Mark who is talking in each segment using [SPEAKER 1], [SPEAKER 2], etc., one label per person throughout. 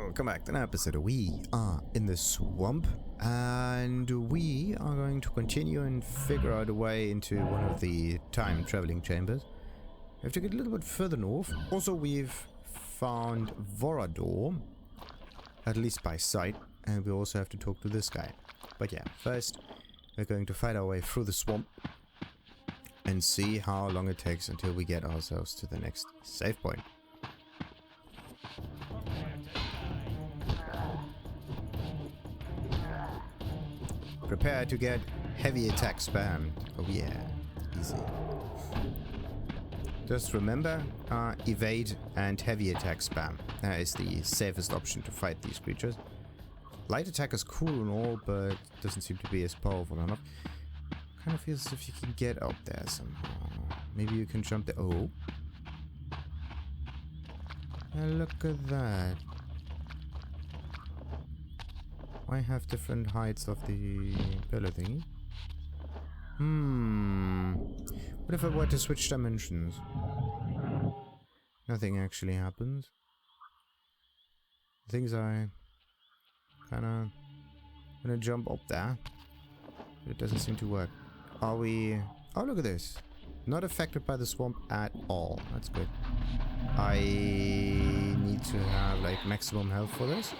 [SPEAKER 1] Welcome back to an episode. We are in the swamp and we are going to continue and figure out a way into one of the time traveling chambers. We have to get a little bit further north. Also, we've found Vorador, at least by sight, and we also have to talk to this guy. But yeah, first we're going to fight our way through the swamp and see how long it takes until we get ourselves to the next save point. Prepare to get heavy attack spam. Oh yeah, easy. Just remember, evade and heavy attack spam. That is the safest option to fight these creatures. Light attack is cool and all, but doesn't seem to be as powerful enough. Kind of feels as if you can get up there somehow. Maybe you can jump there. Oh. Look at that. I have different heights of the pillar thingy. What if I were to switch dimensions? Nothing actually happens. Things I kinda gonna jump up there. But it doesn't seem to work. Are we... Oh, look at this. Not affected by the swamp at all. That's good. I need to have like maximum health for this.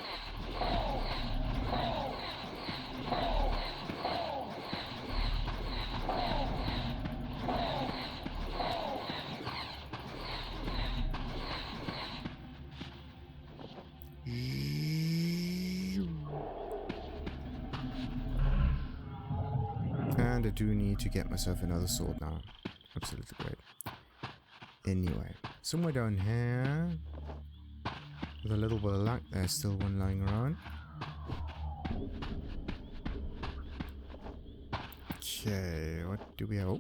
[SPEAKER 1] And I do need to get myself another sword now. Absolutely great. Anyway, somewhere down here, with a little bit of luck, there's still one lying around. Okay, what do we have? Oh.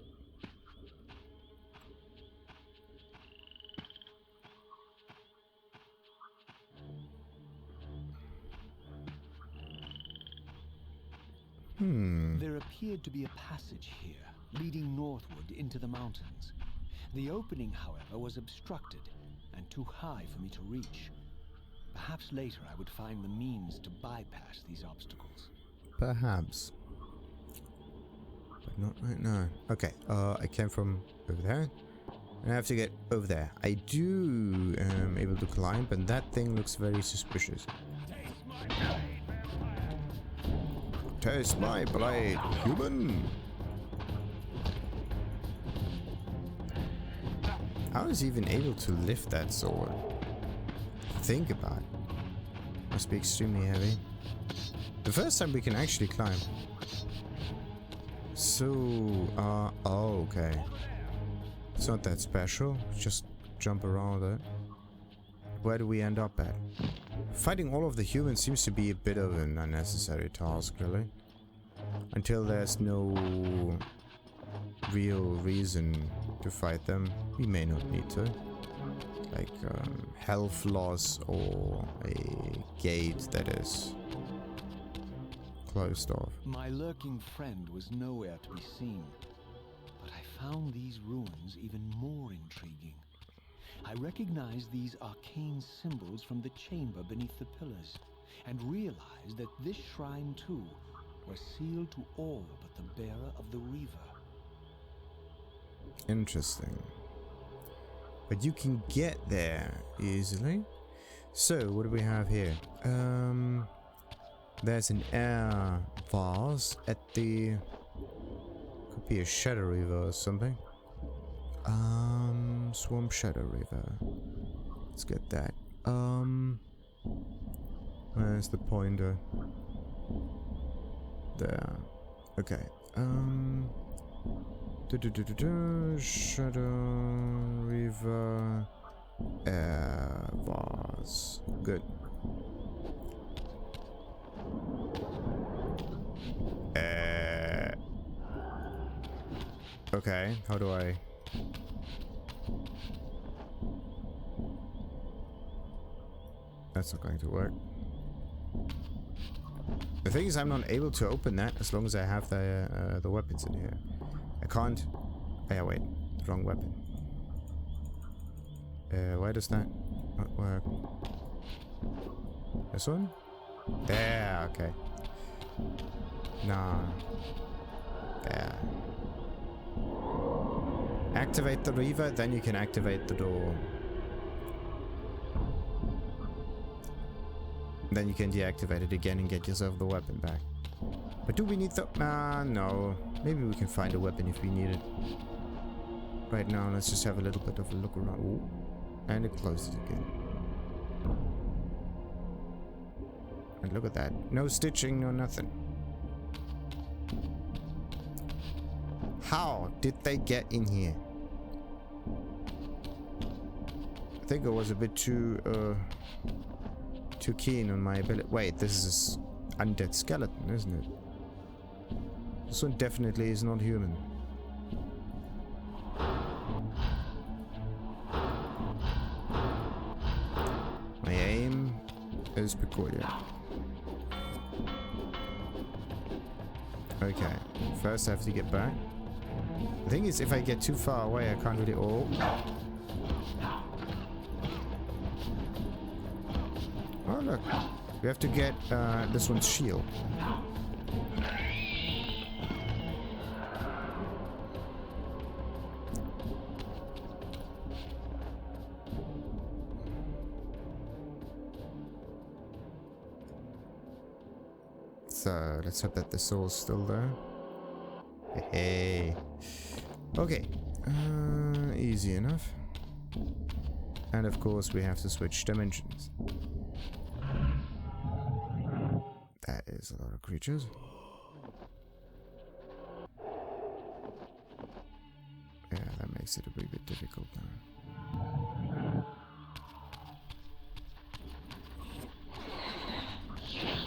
[SPEAKER 2] There appeared to be a passage here, leading northward into the mountains. The opening, however, was obstructed and too high for me to reach. Perhaps later I would find the means to bypass these obstacles.
[SPEAKER 1] Perhaps. But not right now. Okay, I came from over there. And I have to get over there. I do am able to climb, and that thing looks very suspicious. Taste my blade, human! How is he even able to lift that sword? Think about it. Must be extremely heavy. The first time we can actually climb. So, oh, okay. It's not that special. Just jump around it. Where do we end up at? Fighting all of the humans seems to be a bit of an unnecessary task, really. Until there's no real reason to fight them, we may not need to. Like health loss or a gate that is closed off.
[SPEAKER 2] My lurking friend was nowhere to be seen, but I found these ruins even more intriguing. I recognized these arcane symbols from the chamber beneath the pillars, and realized that this shrine too was sealed to all but the bearer of the Reaver.
[SPEAKER 1] Interesting. But you can get there easily. So, what do we have here? There's an air vase at the... Could be a Shadow Reaver or something. Swamp Shadow Reaver. Let's get that. Where's the pointer? There. Okay. Shadow Reaver Air Vase. Good. Okay, how do I... That's not going to work. The thing is, I'm not able to open that as long as I have the weapons in here. I can't... Oh, yeah, wait. Wrong weapon. Why does that not work? This one? There, okay. Nah. There. Activate the Reaver, then you can activate the door. Then you can deactivate it again and get yourself the weapon back. But do we need the... no. Maybe we can find a weapon if we need it. Right now, let's just have a little bit of a look around. Ooh. And it closes again. And look at that. No stitching, no nothing. How did they get in here? I think I was a bit too keen on my ability. Wait, this is undead skeleton, isn't it? This one definitely is not human. My aim is peculiar. Okay, first I have to get back. The thing is, if I get too far away, I can't really... Oh. Oh, look. We have to get this one's shield. So, let's hope that the soul's still there. Hey. Okay. Easy enough. And of course, we have to switch dimensions. That is a lot of creatures. Yeah, that makes it a wee bit difficult now.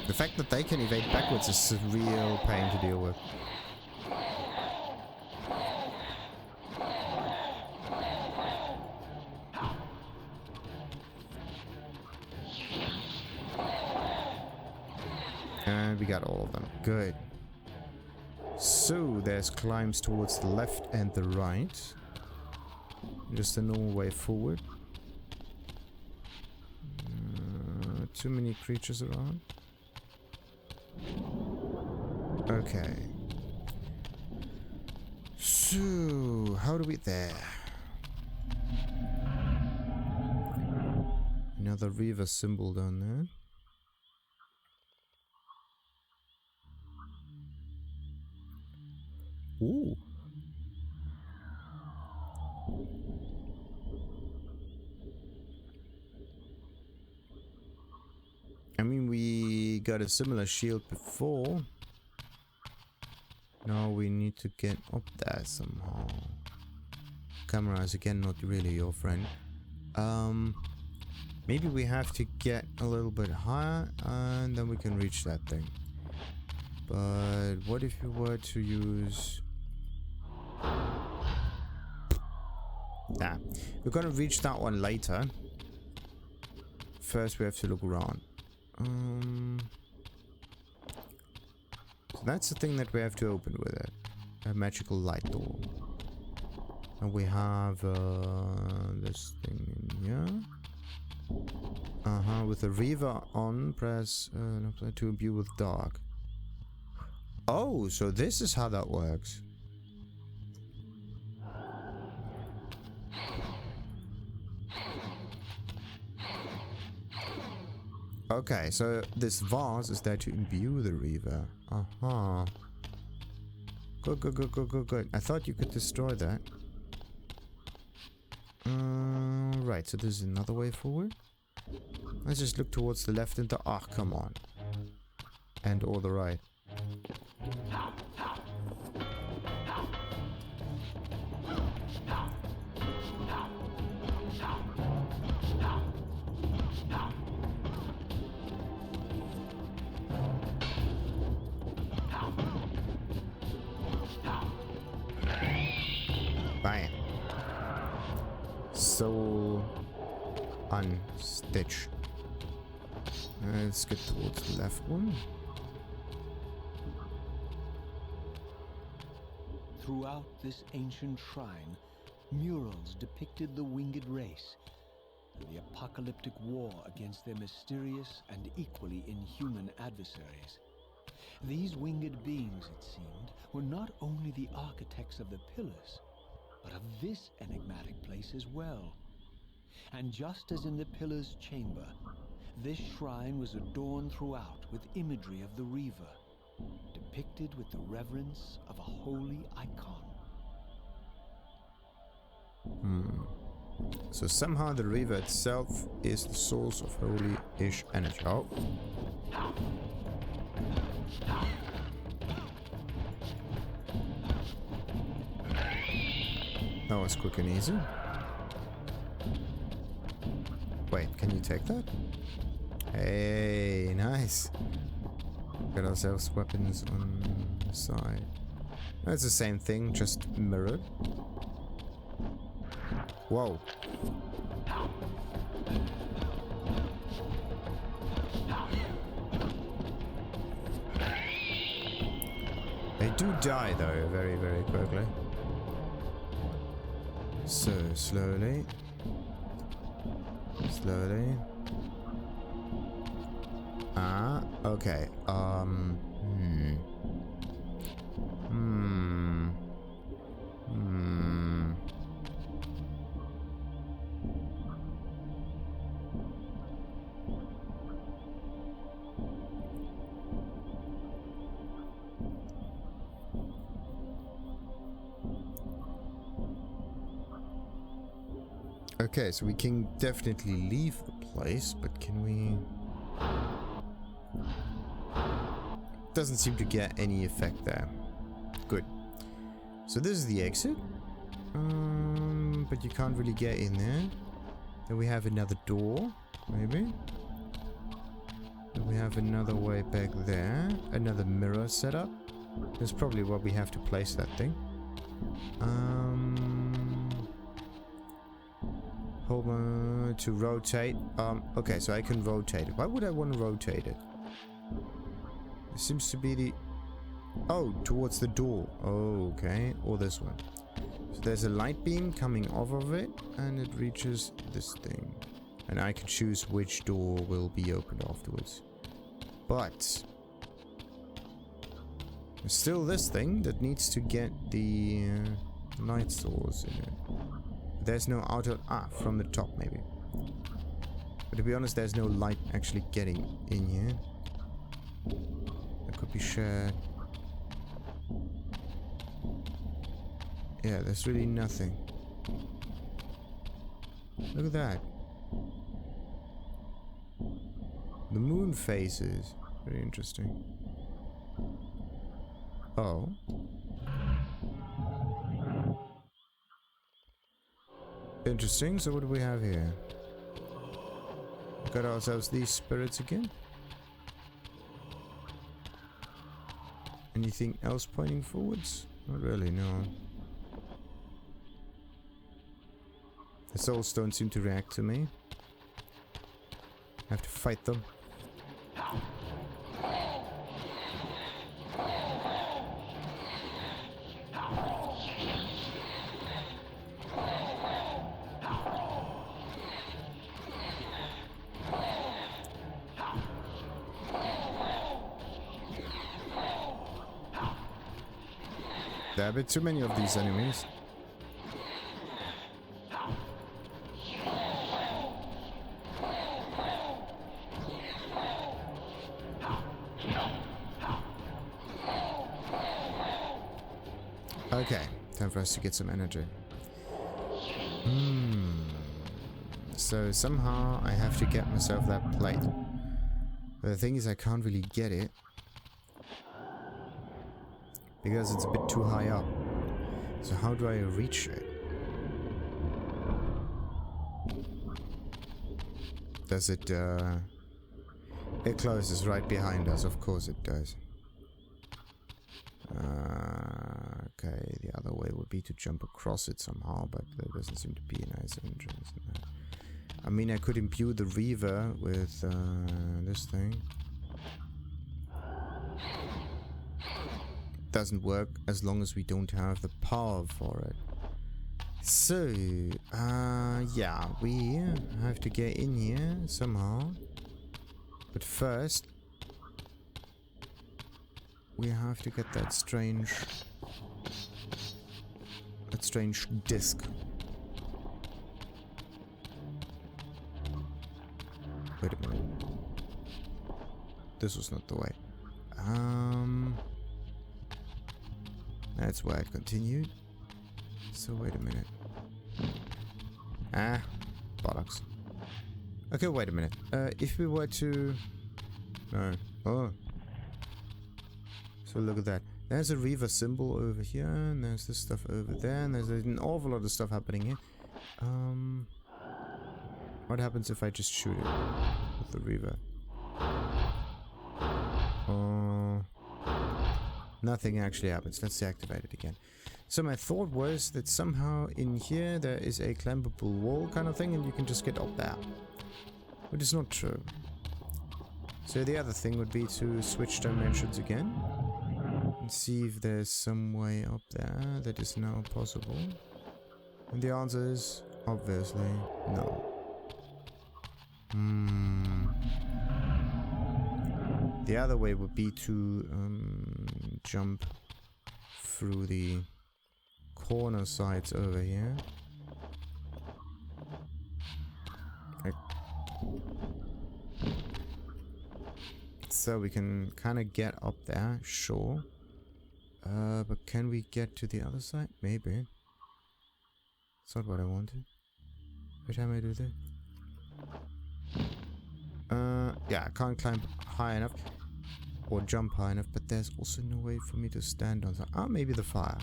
[SPEAKER 1] The fact that they can evade backwards is a real pain to deal with. And we got all of them. Good. So there's climbs towards the left and the right. Just a normal way forward. Too many creatures around. Okay. So how do we... There. Another Reaver symbol down there. Ooh. I mean, we got a similar shield before. Now we need to get up there somehow. Camera is again not really your friend. Maybe we have to get a little bit higher and then we can reach that thing. But what if we were to use... Nah, we're gonna reach that one later. First we have to look around. So that's the thing that we have to open with it. A magical light door. And we have this thing in here. With the Reaver on, press to imbue with dark. Oh, so this is how that works. Okay, so this vase is there to imbue the Reaver. Good, good, good, good, good, good. I thought you could destroy that. Right, so there's another way forward. Let's just look towards the left and the... Ah, come on. And or the right. Bam. Soul unstitch. Let's get towards the left one.
[SPEAKER 2] Throughout this ancient shrine, murals depicted the winged race. the apocalyptic war against their mysterious and equally inhuman adversaries. These winged beings, it seemed, were not only the architects of the pillars, but of this enigmatic place as well. And just as in the pillar's chamber, this shrine was adorned throughout with imagery of the Reaver, depicted with the reverence of a holy icon.
[SPEAKER 1] So somehow the Reaver itself is the source of holy-ish energy. Oh. That was quick and easy. Wait, can you take that? Hey, nice. Got ourselves weapons on the side. That's the same thing, just mirrored. Whoa. They do die though, very, very quickly. So, slowly. Slowly. Ah, okay. Okay, so we can definitely leave the place, but can we... Doesn't seem to get any effect there. Good. So this is the exit. But you can't really get in there. Then we have another door, maybe. Then we have another way back there. Another mirror setup. That's probably where we have to place that thing. Hold on to rotate. Okay, so I can rotate it. Why would I want to rotate it? It seems to be the... Oh, towards the door. Oh, okay. Or this one. So there's a light beam coming off of it, and it reaches this thing. And I can choose which door will be opened afterwards. But... there's still this thing that needs to get the light source in it. There's no outer... Ah, from the top maybe. But to be honest, there's no light actually getting in here. That could be shared. Yeah, there's really nothing. Look at that. The moon phases. Very interesting. Oh. Interesting. So what do we have here? Got ourselves these spirits again. Anything else pointing forwards? Not really, no. The souls don't seem to react to me. I have to fight them. There are a bit too many of these enemies. Okay, time for us to get some energy. So somehow I have to get myself that plate. But the thing is, I can't really get it. Because it's a bit too high up. So how do I reach it? Does it, it closes right behind us, of course it does. Okay, the other way would be to jump across it somehow, but there doesn't seem to be a nice entrance in there. I mean, I could imbue the Reaver with, this thing. Doesn't work as long as we don't have the power for it. So, yeah, we have to get in here somehow. But first, we have to get that strange disc. Wait a minute. This was not the way. That's where it continued. So wait a minute. Ah, bollocks. Okay, wait a minute. If we were to... No. Oh. So look at that. There's a Reaver symbol over here, and there's this stuff over there, and there's an awful lot of stuff happening here. What happens if I just shoot it with the Reaver? Nothing actually happens. Let's deactivate it again. So my thought was that somehow in here there is a climbable wall kind of thing and you can just get up there. Which is not true. So the other thing would be to switch dimensions again. And see if there's some way up there that is now possible. And the answer is obviously no. The other way would be to jump through the corner sides over here. So we can kind of get up there, sure. But can we get to the other side? Maybe. It's not what I wanted. Every time I do that. Yeah, I can't climb high enough. Or jump high enough, but there's also no way for me to stand on. Ah, maybe the fire.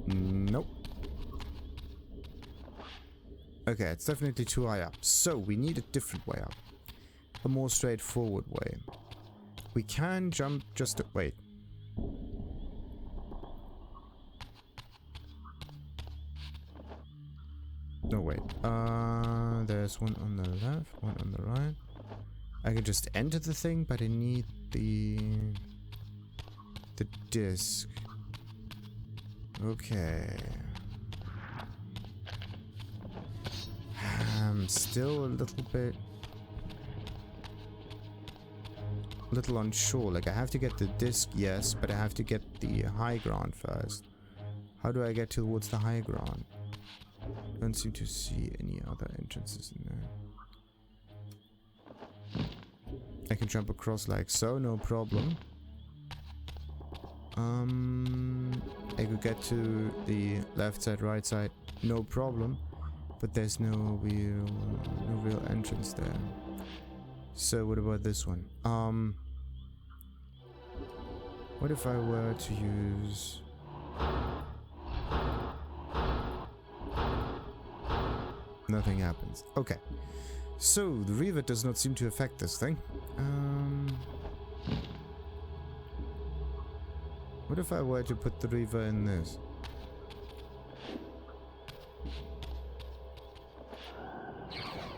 [SPEAKER 1] Nope. Okay, it's definitely too high up. So, we need a different way up. A more straightforward way. We can jump just to... Wait. No, wait. There's one on the left, one on the right. I can just enter the thing, but I need the disc. Okay. I'm still a little unsure. Like, I have to get the disc, yes, but I have to get the high ground first. How do I get towards the high ground? Don't seem to see any other entrances in there. I can jump across like so, no problem. I could get to the left side, right side, no problem. But there's no real entrance there. So what about this one? What if I were to use... Nothing happens. Okay. So, the Reaver does not seem to affect this thing. What if I were to put the Reaver in this?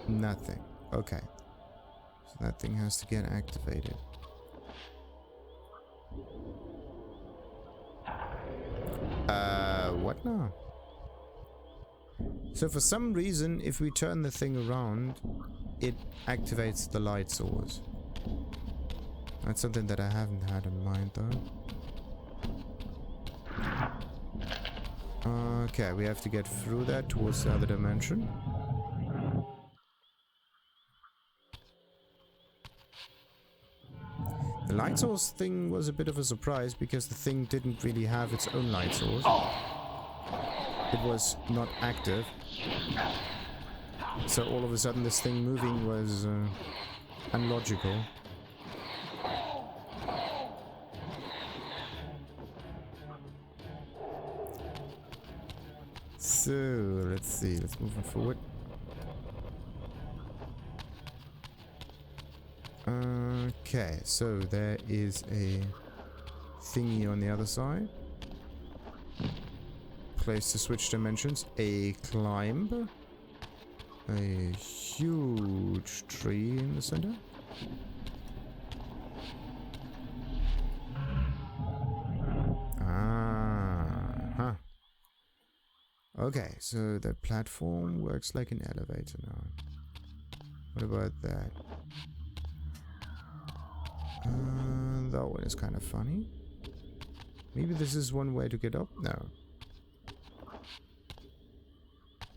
[SPEAKER 1] Nothing. Okay. So that thing has to get activated. What now? So for some reason, if we turn the thing around, it activates the light source. That's something that I haven't had in mind though. Okay, we have to get through that towards the other dimension. The light source thing was a bit of a surprise because the thing didn't really have its own light source. It was not active. So all of a sudden this thing moving was unlogical. So, let's see. Let's move it forward. Okay, so there is a thingy on the other side. Place to switch dimensions. A climb. A huge tree in the center. Okay, so the platform works like an elevator now. What about that? That one is kind of funny. Maybe this is one way to get up? No.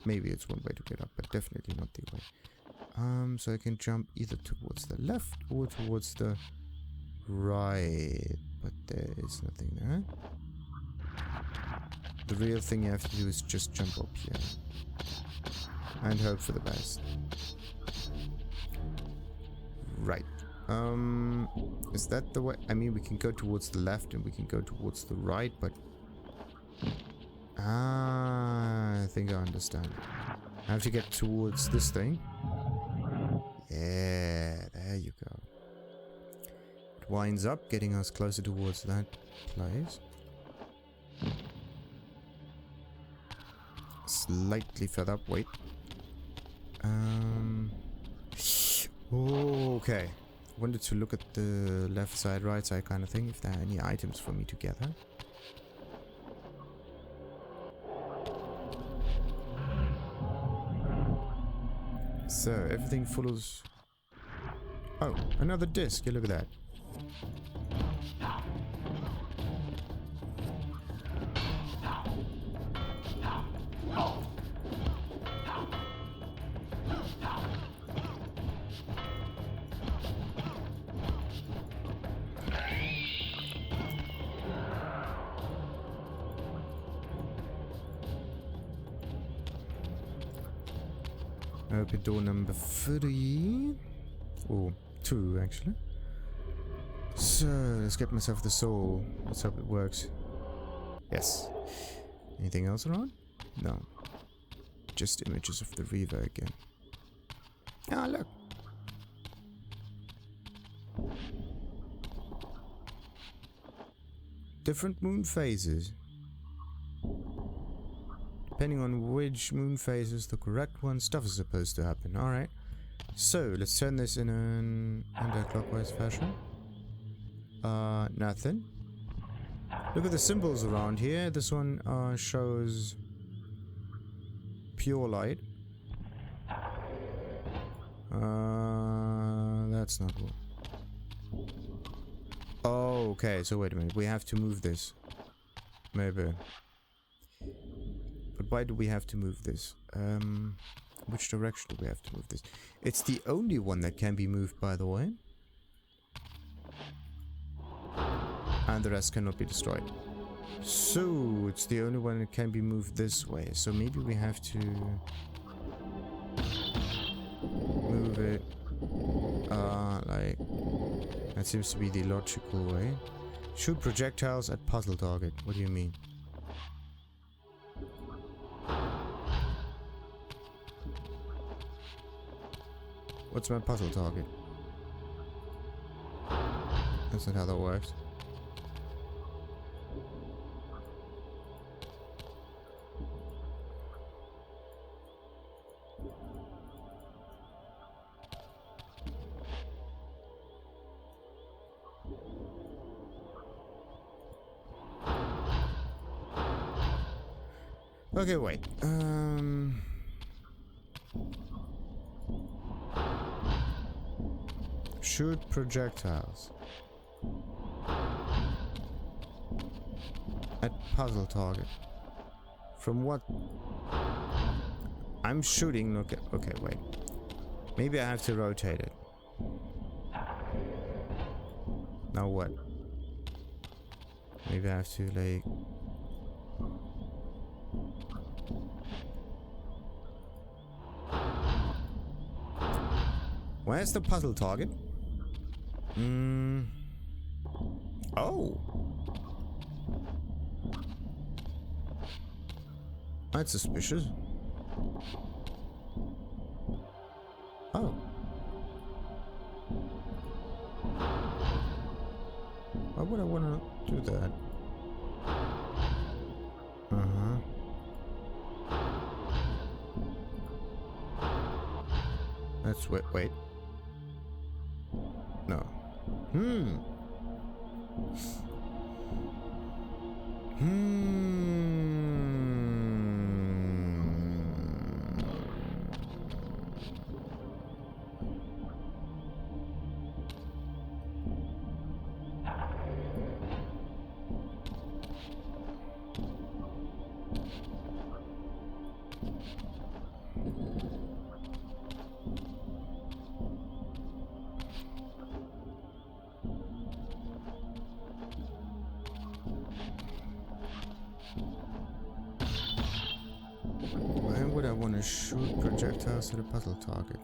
[SPEAKER 1] Maybe it's one way to get up, but definitely not the way. So I can jump either towards the left or towards the right. But there is nothing there. The real thing you have to do is just jump up here. And hope for the best. Right. Is that the way? I mean, we can go towards the left and we can go towards the right, but... I think I understand. I have to get towards this thing. Yeah, there you go. It winds up, getting us closer towards that place. Slightly further up, wait. Okay. Wanted to look at the left side, right side kind of thing, if there are any items for me to gather. So, everything follows... Oh, another disc. Yeah, look at that. Open door number 3. Oh, 2 actually. So, let's get myself the soul. Let's hope it works. Yes. Anything else around? No. Just images of the Reaver again. Ah, look. Different moon phases. Depending on which moon phase is the correct one, stuff is supposed to happen. Alright. So, let's turn this in an anti-clockwise fashion. Nothing. Look at the symbols around here. This one shows pure light. That's not good. Oh, okay. So wait a minute. We have to move this. Maybe. But why do we have to move this? Which direction do we have to move this? It's the only one that can be moved, by the way. And the rest cannot be destroyed. So, it's the only one that can be moved this way. So maybe we have to... move it... like... That seems to be the logical way. Shoot projectiles at puzzle target. What do you mean? What's my puzzle target? That's not how that works. Okay, wait. Shoot projectiles at puzzle target. From what? I'm shooting. Okay, wait. Maybe I have to rotate it. Now what? Maybe I have to like... Where's the puzzle target? Oh. That's suspicious. Oh. Why would I want to do that? Let's wait. No. Why would I want to shoot projectiles at a puzzle target?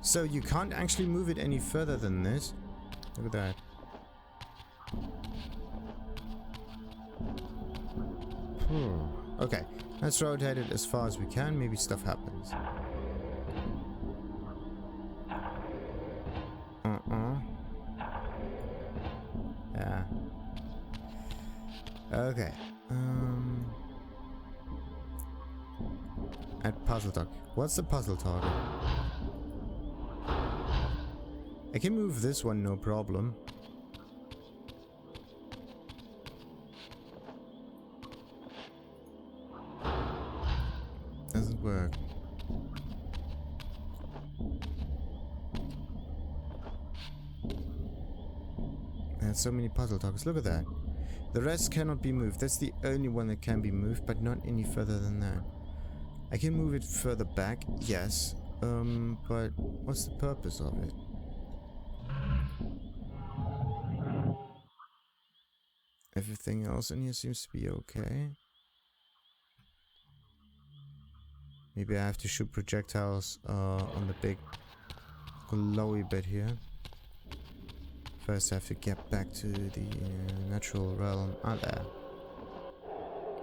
[SPEAKER 1] So you can't actually move it any further than this? Look at that. Okay, let's rotate it as far as we can. Maybe stuff happens. Yeah. Okay. At puzzle target. What's the puzzle target? I can move this one, no problem. Doesn't work. There's so many puzzle targets. Look at that. The rest cannot be moved. That's the only one that can be moved, but not any further than that. I can move it further back, yes. But what's the purpose of it? Everything else in here seems to be okay. Maybe I have to shoot projectiles on the big glowy bit here. First I have to get back to the natural realm. Ah, there.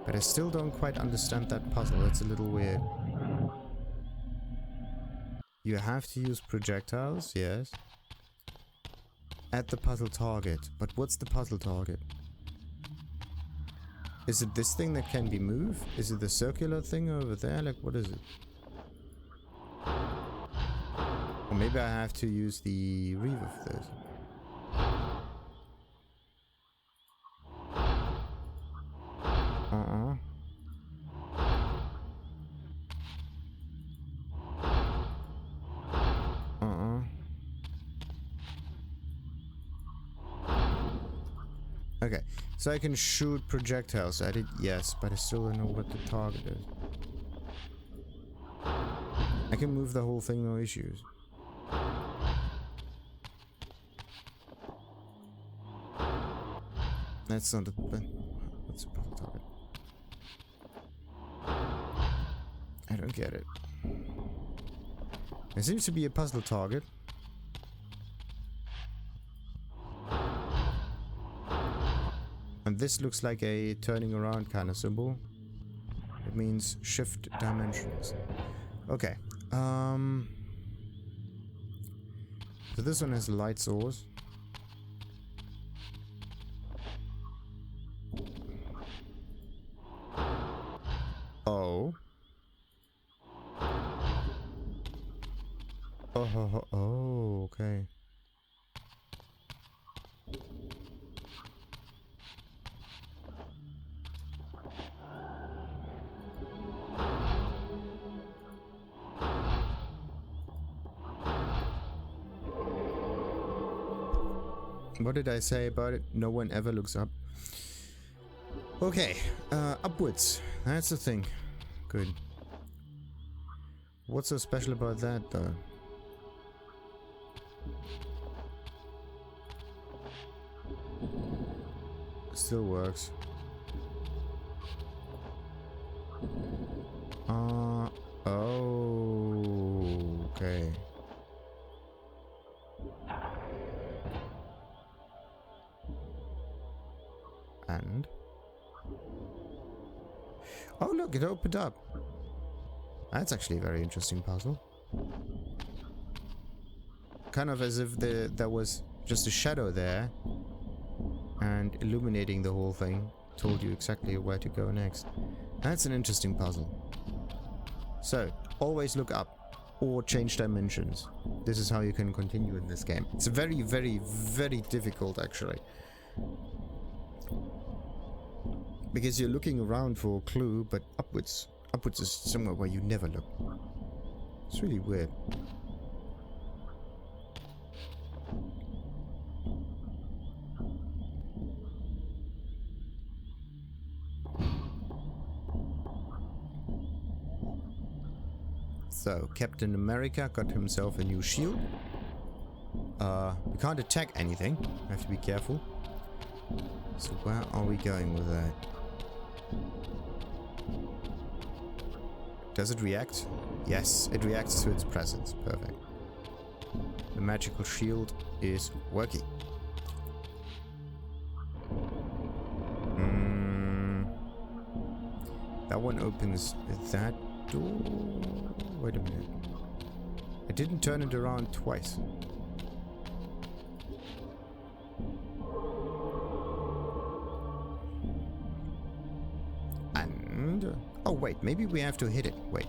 [SPEAKER 1] But I still don't quite understand that puzzle. It's a little weird. You have to use projectiles, yes. At the puzzle target. But what's the puzzle target? Is it this thing that can be moved? Is it the circular thing over there? Like, what is it? Or maybe I have to use the Reaver for this. Okay, so I can shoot projectiles at it, yes, but I still don't know what the target is. I can move the whole thing, no issues. That's not a... What's a puzzle target? I don't get it. There seems to be a puzzle target. And this looks like a turning around kind of symbol. It means shift dimensions. Okay. So this one has a light source. Oh. Oh, okay. What did I say about it? No one ever looks up. Okay, upwards. That's the thing. Good. What's so special about that, though? Still works. Oh, okay. And? Oh, look, it opened up. That's actually a very interesting puzzle. Kind of as if there was just a shadow there and illuminating the whole thing told you exactly where to go next. That's an interesting puzzle. So, always look up or change dimensions. This is how you can continue in this game. It's very, very, very difficult, actually. Because you're looking around for a clue, but upwards. Upwards is somewhere where you never look. It's really weird. So, Captain America got himself a new shield. We can't attack anything. We have to be careful. So where are we going with that? Does it react? Yes, it reacts to its presence. Perfect. The magical shield is working. That one opens that door. Wait a minute. I didn't turn it around twice. And... oh, wait. Maybe we have to hit it. Wait.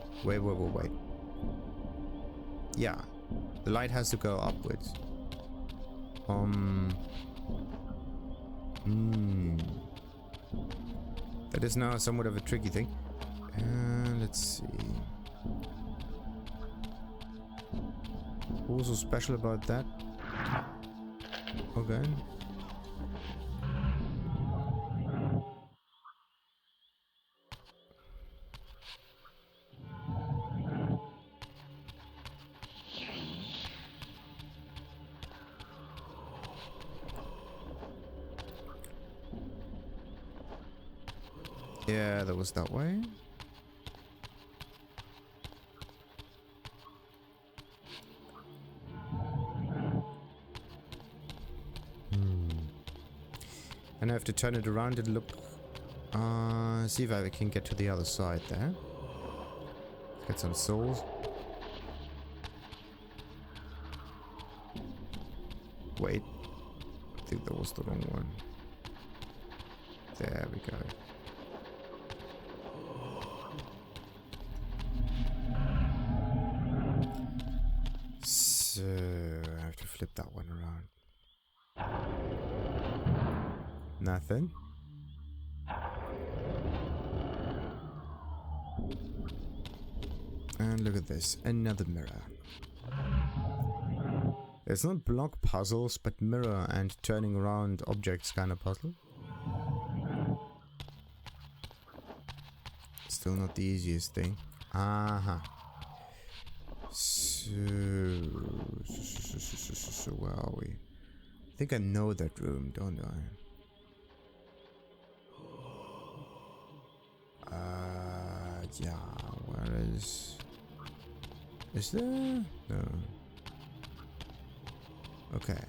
[SPEAKER 1] Yeah. The light has to go upwards. That is now somewhat of a tricky thing. Let's see. What was so special about that? Okay. Yeah, that was that way. And I have to turn it around and look. See if I can get to the other side there. Get some souls. Wait. I think that was the wrong one. There we go. So I have to flip that one around. Nothing. And look at this, another mirror. It's not block puzzles, but mirror and turning around objects kind of puzzle. Still not the easiest thing. Aha. So where are we? I think I know that room, don't I? Yeah, where is... is there? No. Okay.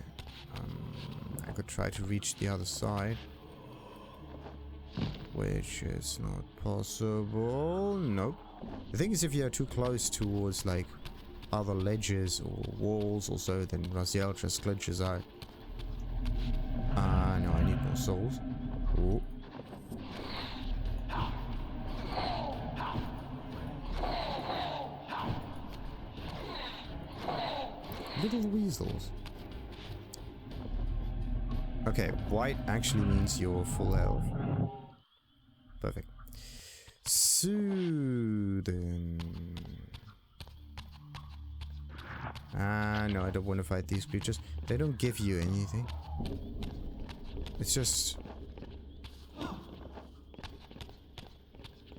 [SPEAKER 1] I could try to reach the other side. Which is not possible. Nope. The thing is, if you're too close towards, like, other ledges or walls or so, then Raziel just glitches out. No, I need more souls. Ooh. Little weasels. Okay, white actually means you're full health. Perfect. So then... no, I don't want to fight these creatures. They don't give you anything. It's just...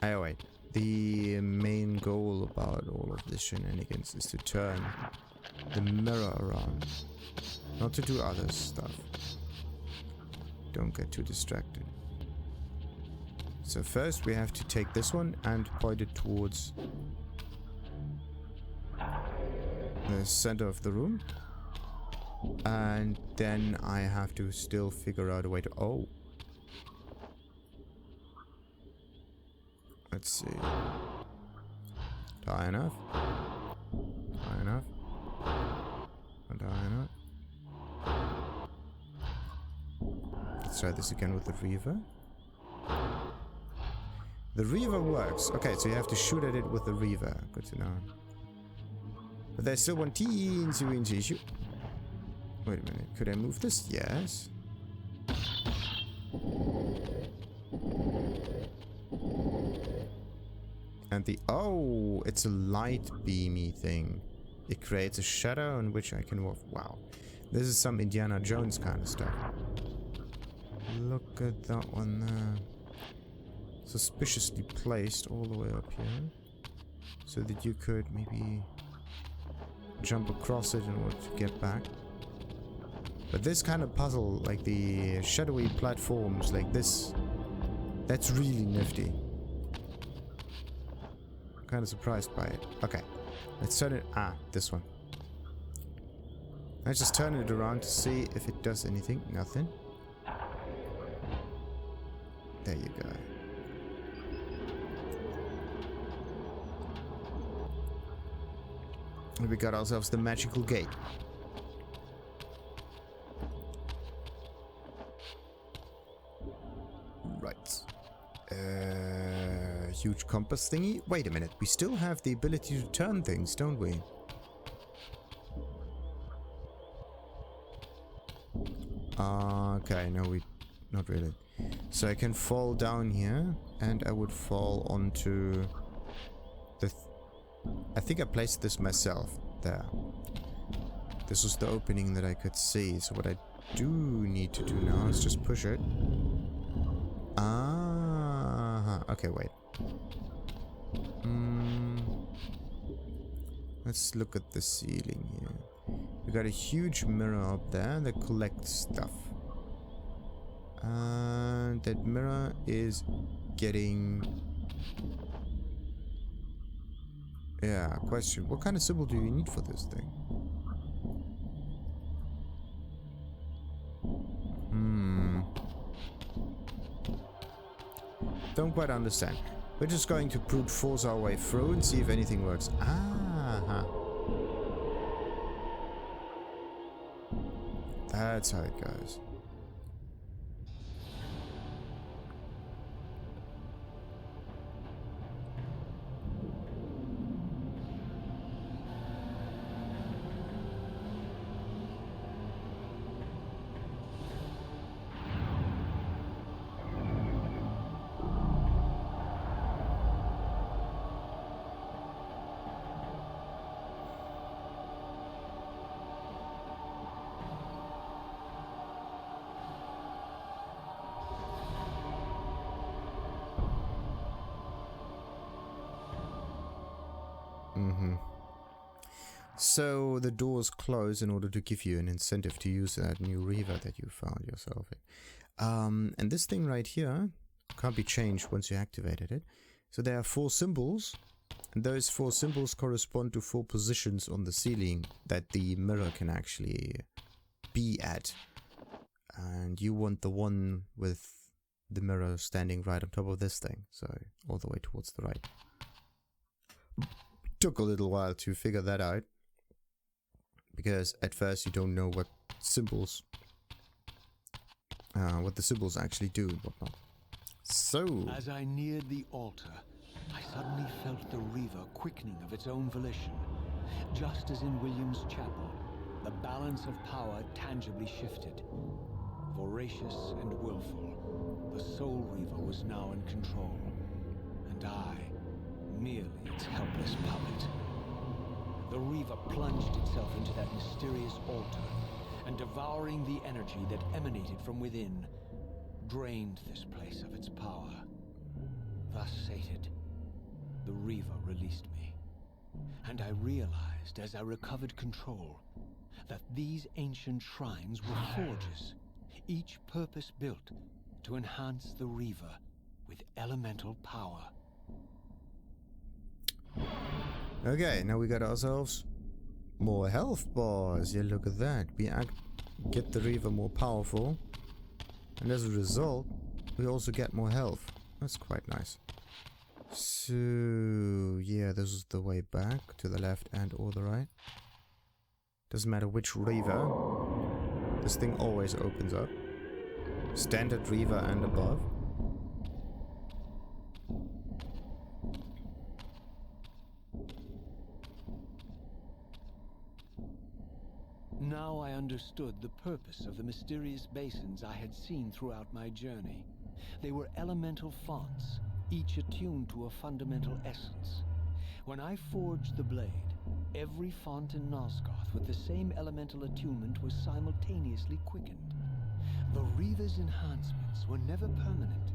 [SPEAKER 1] oh wait. The main goal about all of this shenanigans is to turn the mirror around. Not to do other stuff. Don't get too distracted. So first we have to take this one and point it towards the center of the room. And then I have to still figure out a way to... oh. Let's see. Die enough. Die enough. Die enough. Let's try this again with the Reaver. The Reaver works. Okay, so you have to shoot at it with the Reaver. Good to know. But there's still one teensy issue. Wait a minute. Could I move this? Yes. And the... oh, it's a light beamy thing. It creates a shadow in which I can walk. Wow. This is some Indiana Jones kind of stuff. Look at that one there. Suspiciously placed all the way up here. so that you could maybe jump across it in order to get back. But this kind of puzzle, like the shadowy platforms like this, that's really nifty. I'm kind of surprised by it. Okay, let's turn it... this one. Let's just turn it around to see if it does anything. Nothing. There you go. We got ourselves the magical gate. Right. Huge compass thingy. Wait a minute. We still have the ability to turn things, don't we? Okay, no, not really. So I can fall down here, and I would fall onto the... I think I placed this myself. There. This was the opening that I could see. So what I do need to do now is just push it. Okay, wait. Let's look at the ceiling here. We got a huge mirror up there that collects stuff. And that mirror is getting... Yeah, question. What kind of symbol do you need for this thing? Don't quite understand. We're just going to brute force our way through and see if anything works. That's how it goes. So the doors close in order to give you an incentive to use that new Reaver that you found yourself in. And this thing right here can't be changed once you activated it. So there are 4 symbols, and those 4 symbols correspond to 4 positions on the ceiling that the mirror can actually be at. And you want the one with the mirror standing right on top of this thing, so all the way towards the right. Took a little while to figure that out, because at first you don't know what symbols, what the symbols actually do and whatnot. So,
[SPEAKER 2] as I neared the altar, I suddenly felt the Reaver quickening of its own volition. Just as in William's chapel, the balance of power tangibly shifted. Voracious and willful, the Soul Reaver was now in control, and I, merely its helpless puppet. The Reaver plunged itself into that mysterious altar, and devouring the energy that emanated from within, drained this place of its power. Thus sated, the Reaver released me, and I realized as I recovered control that these ancient shrines were forges, each purpose-built to enhance the Reaver with elemental power.
[SPEAKER 1] okay, now we got ourselves more health bars. Yeah, look at that. We get the Reaver more powerful, and as a result, we also get more health. That's quite nice. So, yeah, this is the way back, to the left and or the right. Doesn't matter which Reaver, this thing always opens up. Standard Reaver and above.
[SPEAKER 2] Now I understood the purpose of the mysterious basins I had seen throughout my journey. They were elemental fonts, each attuned to a fundamental essence. When I forged the blade, every font in Nosgoth with the same elemental attunement was simultaneously quickened. The Reaver's enhancements were never permanent,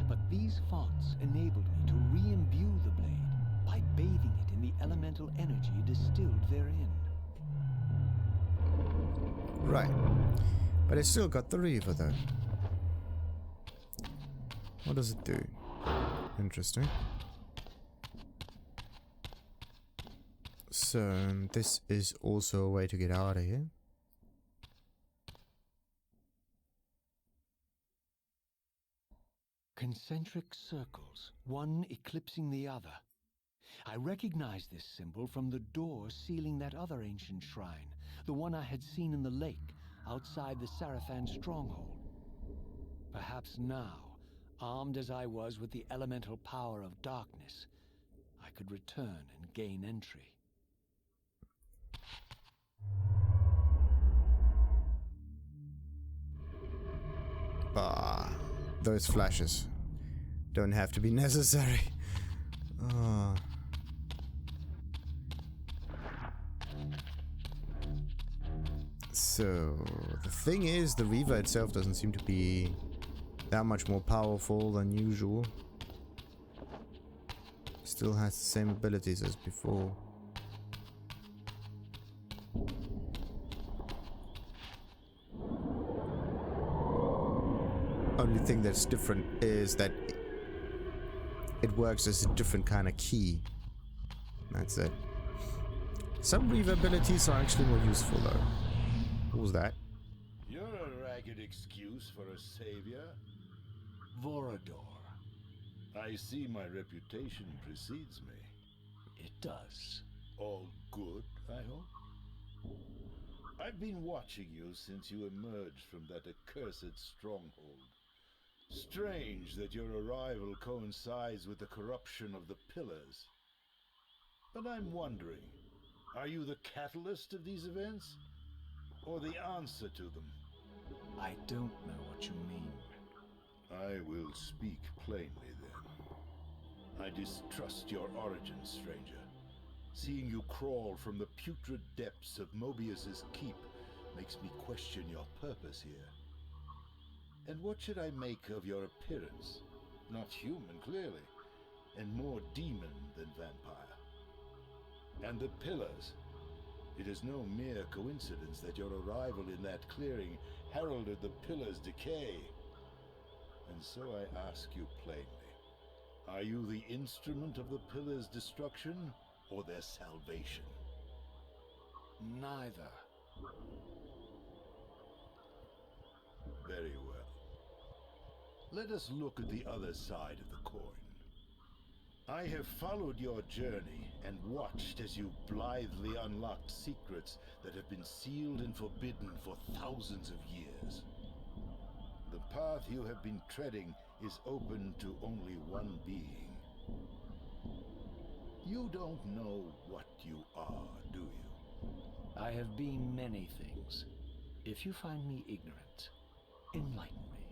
[SPEAKER 2] but these fonts enabled me to re-imbue the blade by bathing elemental energy distilled therein.
[SPEAKER 1] Right. But I still got the Reaver, though. What does it do? Interesting. So, this is also a way to get out of here.
[SPEAKER 2] Concentric circles, one eclipsing the other. I recognize this symbol from the door sealing that other ancient shrine, the one I had seen in the lake outside the Sarathan stronghold. Perhaps now, armed as I was with the elemental power of darkness, I could return and gain entry.
[SPEAKER 1] Ah, those flashes don't have to be necessary. Ah. So, the thing is, the Reaver itself doesn't seem to be that much more powerful than usual. Still has the same abilities as before. Only thing that's different is that it works as a different kind of key. That's it. Some Reaver abilities are actually more useful though. What was that?
[SPEAKER 3] You're a ragged excuse for a savior.
[SPEAKER 2] Vorador.
[SPEAKER 3] I see my reputation precedes me.
[SPEAKER 2] It does.
[SPEAKER 3] All good, I hope? I've been watching you since you emerged from that accursed stronghold. Strange that your arrival coincides with the corruption of the Pillars. But I'm wondering, are you the catalyst of these events? Or the answer to them?
[SPEAKER 2] I don't know what you mean.
[SPEAKER 3] I will speak plainly then. I distrust your origins, stranger. Seeing you crawl from the putrid depths of Mobius's keep makes me question your purpose here. And what should I make of your appearance? Not human, clearly, and more demon than vampire. And the Pillars. It is no mere coincidence that your arrival in that clearing heralded the Pillars' decay. And so I ask you plainly, are you the instrument of the Pillars' destruction or their salvation?
[SPEAKER 2] Neither.
[SPEAKER 3] Very well. Let us look at the other side of the coin. I have followed your journey and watched as you blithely unlocked secrets that have been sealed and forbidden for thousands of years. The path you have been treading is open to only one being. You don't know what you are, do you?
[SPEAKER 2] I have been many things. If you find me ignorant, enlighten me.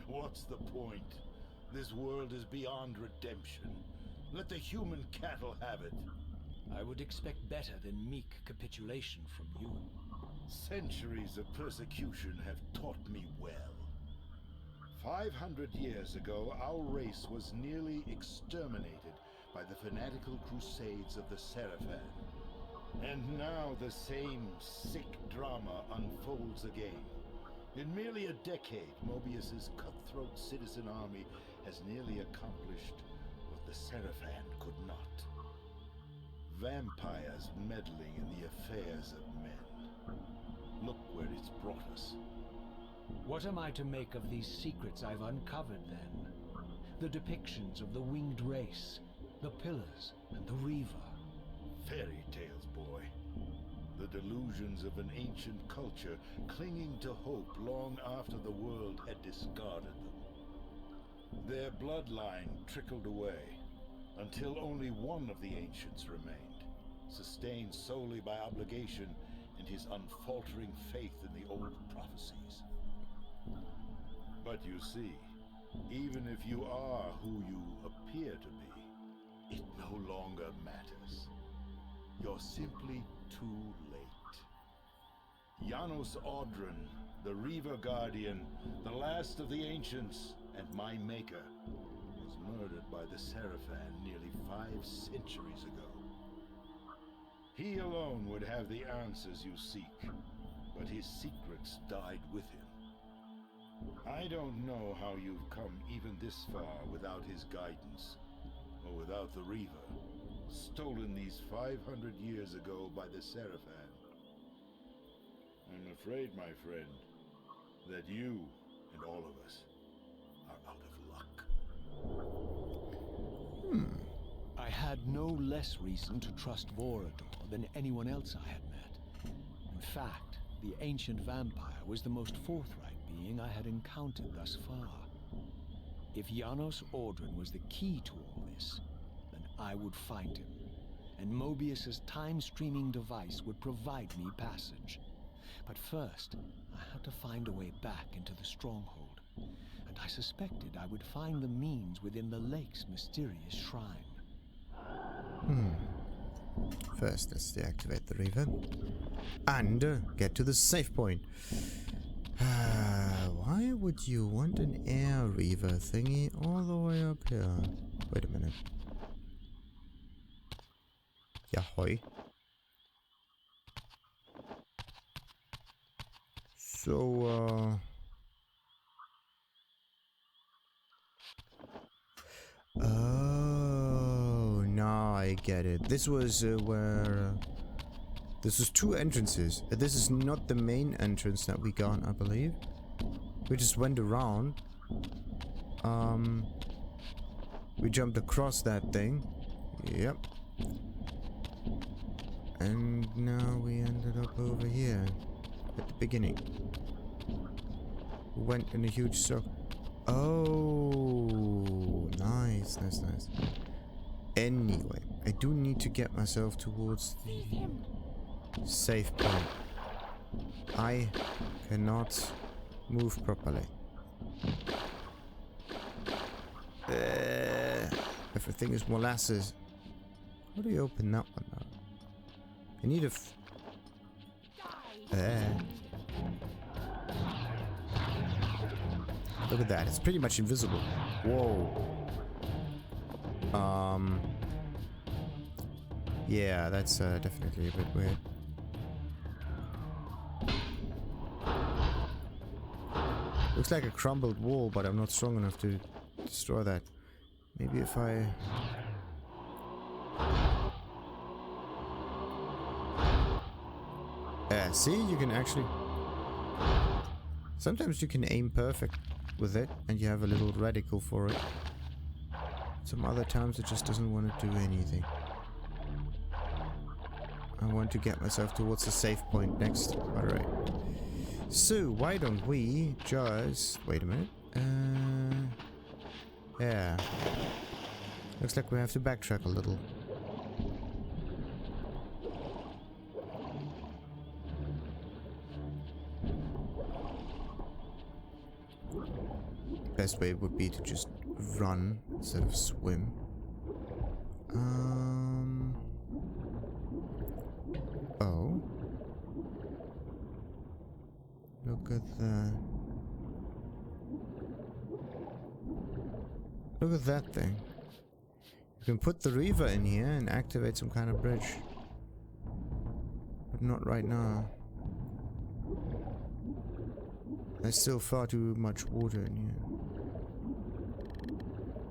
[SPEAKER 3] What's the point? This world is beyond redemption. Let the human cattle have it.
[SPEAKER 2] I would expect better than meek capitulation from you.
[SPEAKER 3] Centuries of persecution have taught me well. 500 years ago, our race was nearly exterminated by the fanatical crusades of the Sarathan. And now the same sick drama unfolds again. In merely a decade, Mobius's cutthroat citizen army has nearly accomplished what the Sarathan could not. Vampires meddling in the affairs of men. Look where it's brought us.
[SPEAKER 2] What am I to make of these secrets I've uncovered, then? The depictions of the winged race, the Pillars, and the Reaver.
[SPEAKER 3] Fairy tales, boy. The delusions of an ancient culture clinging to hope long after the world had discarded them. Their bloodline trickled away, until only one of the ancients remained, sustained solely by obligation and his unfaltering faith in the old prophecies. But you see, even if you are who you appear to be, it no longer matters. You're simply too late. Janos Audron, the Reaver Guardian, the last of the ancients, and my maker, was murdered by the Seraphan nearly 5 centuries ago. He alone would have the answers you seek, but his secrets died with him. I don't know how you've come even this far without his guidance, or without the Reaver, stolen these 500 years ago by the Seraphan. I'm afraid, my friend, that you and all of us are out of luck.
[SPEAKER 2] I had no less reason to trust Vorador than anyone else I had met. In fact, the ancient vampire was the most forthright being I had encountered thus far. If Janos Ordran was the key to all this, then I would find him, and Mobius's time-streaming device would provide me passage. But first, I had to find a way back into the stronghold, and I suspected I would find the means within the lake's mysterious shrine.
[SPEAKER 1] First, let's deactivate the Reaver. And get to the safe point. Why would you want an air Reaver thingy all the way up here? Wait a minute. Yahoy. So, oh, now I get it. This was where... this was 2 entrances. This is not the main entrance that we got, I believe. We just went around. We jumped across that thing. Yep. And now we ended up over here. At the beginning. Went in a huge circle. Oh, nice, nice, nice. Anyway, I do need to get myself towards the safe point. I cannot move properly. Everything is molasses. How do you open that one now? I need a look at that, it's pretty much invisible. Whoa. Yeah, that's definitely a bit weird. Looks like a crumbled wall, but I'm not strong enough to destroy that. Maybe if I... see, you can actually... sometimes you can aim perfect with it, and you have a little reticle for it. Some other times it just doesn't want to do anything. I want to get myself towards the safe point next. Alright. So, why don't we just... wait a minute. Yeah. Looks like we have to backtrack a little. Best way would be to just run instead of swim. Oh. Look at that. Look at that thing. You can put the Reaver in here and activate some kind of bridge. But not right now. There's still far too much water in here.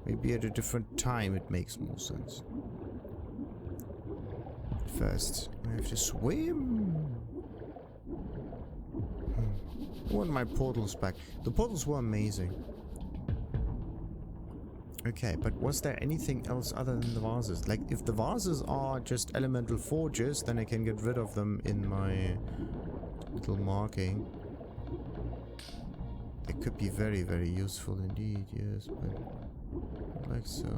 [SPEAKER 1] Maybe at a different time it makes more sense. But first, I have to swim. I want my portals back. The portals were amazing. Okay, but was there anything else other than the vases? Like, if the vases are just elemental forges, then I can get rid of them in my little marking. They could be very, very useful indeed, yes, but not like so.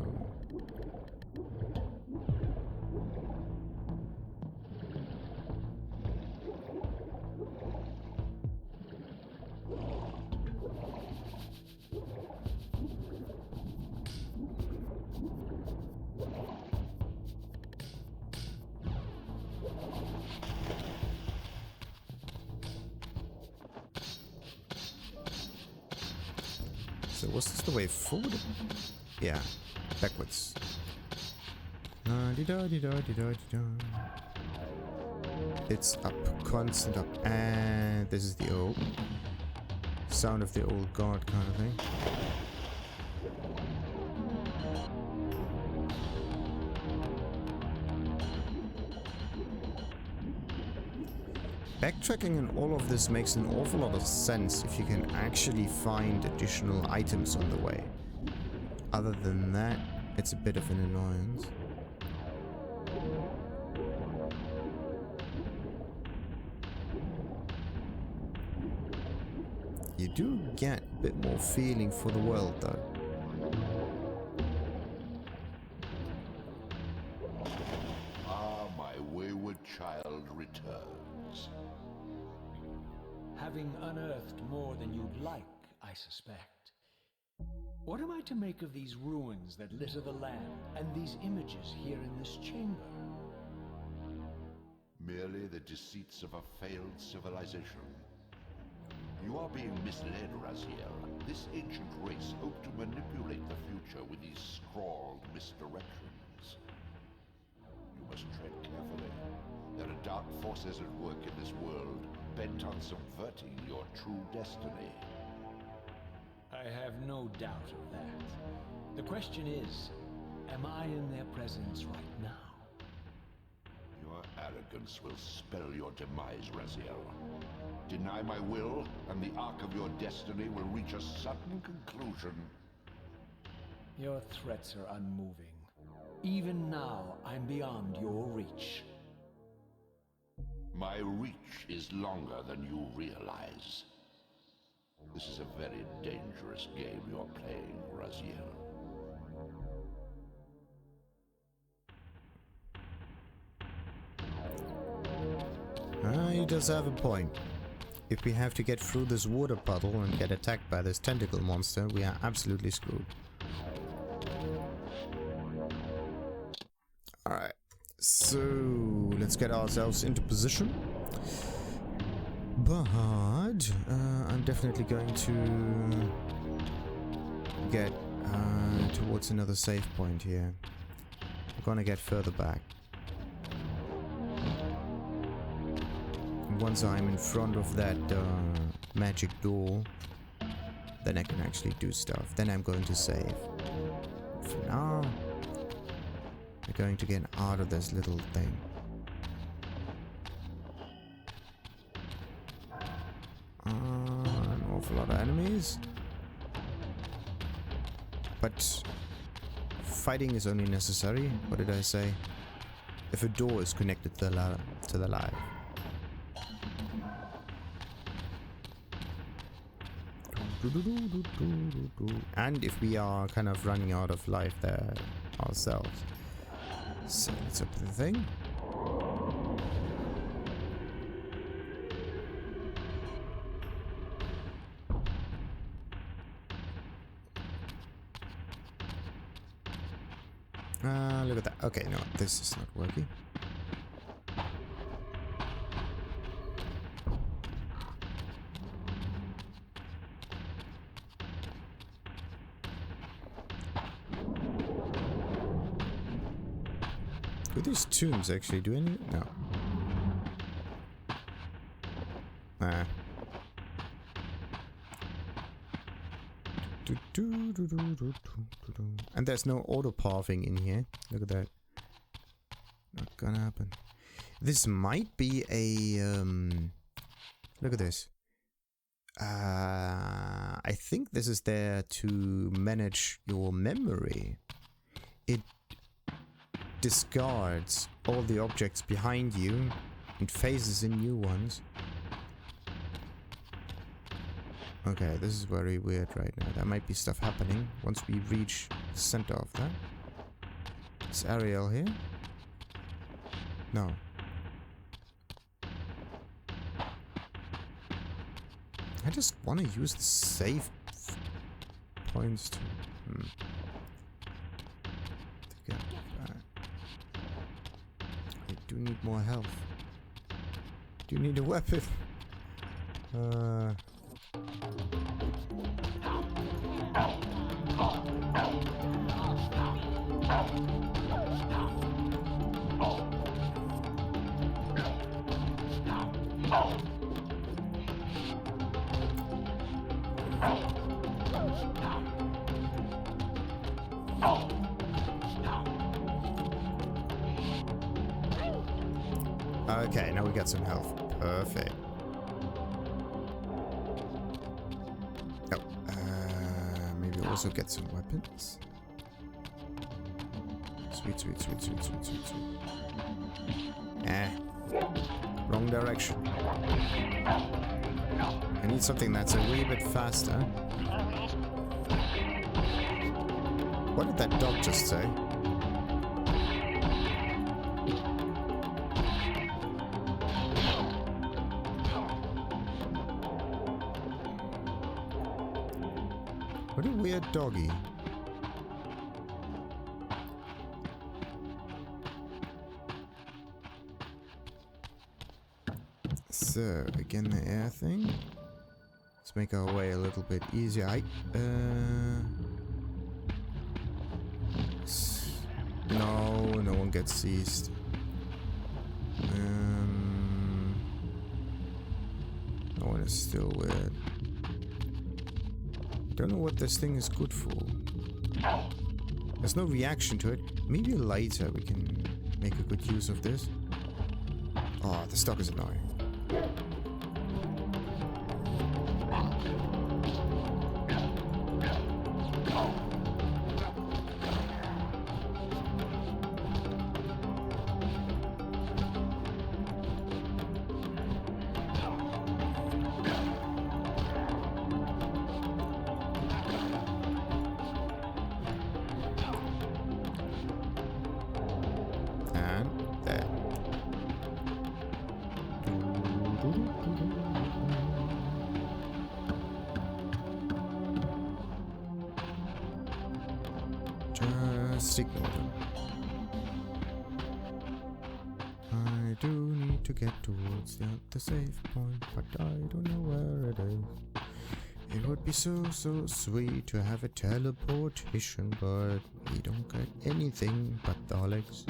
[SPEAKER 1] So was this the way forward? Yeah. Backwards. Da-di-da-di-da-di-da-di-da. It's up. Constant up. And this is the old sound of the old guard kind of thing. Backtracking in all of this makes an awful lot of sense if you can actually find additional items on the way. Other than that, it's a bit of an annoyance. You do get a bit more feeling for the world though.
[SPEAKER 3] Ah, my wayward child returns.
[SPEAKER 2] Having unearthed more than you'd like, I suspect. What am I to make of these ruins that litter the land, and these images here in this chamber?
[SPEAKER 3] Merely the deceits of a failed civilization. You are being misled, Raziel. This ancient race hoped to manipulate the future with these scrawled misdirections. You must tread carefully. There are dark forces at work in this world, bent on subverting your true destiny.
[SPEAKER 2] I have no doubt of that. The question is, am I in their presence right now?
[SPEAKER 3] Your arrogance will spell your demise, Raziel. Deny my will, and the arc of your destiny will reach a sudden conclusion.
[SPEAKER 2] Your threats are unmoving. Even now, I'm beyond your reach.
[SPEAKER 3] My reach is longer than you realize. This is a very dangerous game you're playing, Raziel.
[SPEAKER 1] He does have a point. If we have to get through this water puddle and get attacked by this tentacle monster, we are absolutely screwed. Alright, so let's get ourselves into position. But I'm definitely going to get towards another save point here. We're gonna get further back. Once I'm in front of that magic door, then I can actually do stuff. Then I'm going to save. For now, we're going to get out of this little thing. An awful lot of enemies. But fighting is only necessary. What did I say? If a door is connected to the live. And if we are kind of running out of life there ourselves. So let's open the thing. Look at that. Okay, no, this is not working. Do these tombs actually do anything? No. Nah. And there's no auto-pathing in here. Look at that. Not gonna happen. This might be a... look at this. I think this is there to manage your memory. It discards all the objects behind you and phases in new ones. Okay, this is very weird right now. There might be stuff happening once we reach the center of that. Is Ariel here? No. I just want to use the save points to... to get that. I do need more health. Do you need a weapon? Okay, now we got some health. Perfect. Oh, maybe also get some weapons. Sweet, sweet, sweet, sweet, sweet, sweet, sweet. Wrong direction. I need something that's a wee bit faster. What did that dog just say? What a weird doggy. So, again the air thing. Let's make our way a little bit easier. No one gets seized. No one is still weird. Don't know what this thing is good for. There's no reaction to it. Maybe later we can make a good use of this. Oh, this dog is annoying. Just ignore them. I do need to get towards the safe point, but I don't know where it is. It would be so sweet to have a teleportation, but we don't get anything but Daleks.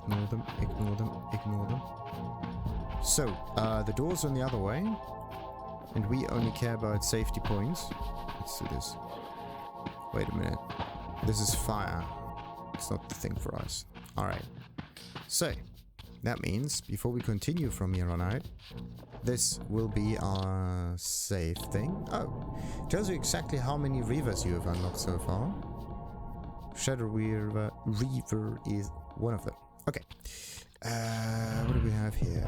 [SPEAKER 1] Ignore them, ignore them, ignore them. So, the door's on the other way, and we only care about safety points. Let's do this. Wait a minute. This is fire. It's not the thing for us. Alright. So, that means, before we continue from here on out, this will be our save thing. Oh, tells you exactly how many Reavers you have unlocked so far. Shadow Reaver is one of them. Okay. What do we have here?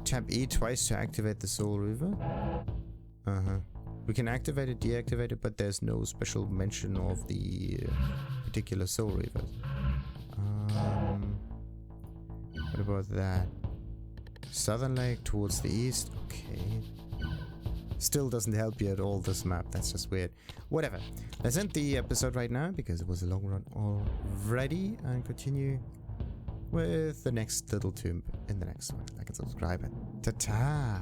[SPEAKER 1] Tap E twice to activate the Soul Reaver. We can activate it, deactivate it, but there's no special mention of the particular Soul Reavers. What about that? Southern Lake towards the east. Okay. Still doesn't help you at all, this map. That's just weird. Whatever. Let's end the episode right now because it was a long run already, and continue with the next little tomb in the next one. Like and subscribe. Ta-ta!